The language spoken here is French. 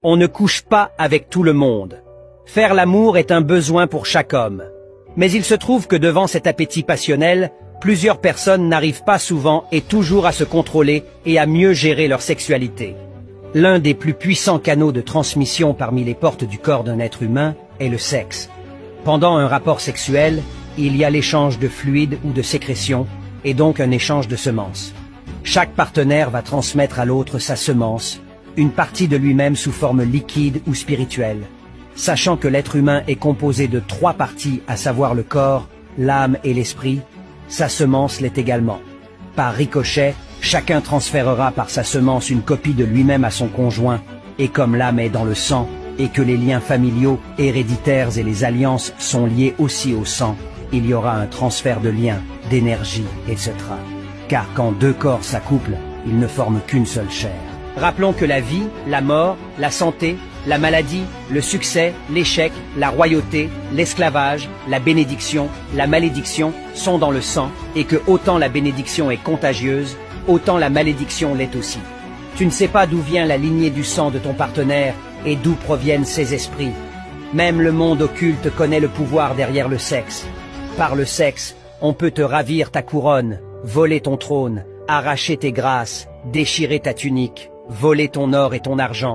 On ne couche pas avec tout le monde. Faire l'amour est un besoin pour chaque homme. Mais il se trouve que devant cet appétit passionnel, plusieurs personnes n'arrivent pas souvent et toujours à se contrôler et à mieux gérer leur sexualité. L'un des plus puissants canaux de transmission parmi les portes du corps d'un être humain est le sexe. Pendant un rapport sexuel, il y a l'échange de fluides ou de sécrétions, et donc un échange de semences. Chaque partenaire va transmettre à l'autre sa semence, une partie de lui-même sous forme liquide ou spirituelle. Sachant que l'être humain est composé de 3 parties, à savoir le corps, l'âme et l'esprit, sa semence l'est également. Par ricochet, chacun transférera par sa semence une copie de lui-même à son conjoint, et comme l'âme est dans le sang, et que les liens familiaux, héréditaires et les alliances sont liés aussi au sang, il y aura un transfert de liens, d'énergie, etc. Car quand 2 corps s'accouplent, ils ne forment qu'une seule chair. Rappelons que la vie, la mort, la santé, la maladie, le succès, l'échec, la royauté, l'esclavage, la bénédiction, la malédiction sont dans le sang et que autant la bénédiction est contagieuse, autant la malédiction l'est aussi. Tu ne sais pas d'où vient la lignée du sang de ton partenaire et d'où proviennent ses esprits. Même le monde occulte connaît le pouvoir derrière le sexe. Par le sexe, on peut te ravir ta couronne, voler ton trône, arracher tes grâces, déchirer ta tunique, voler ton or et ton argent.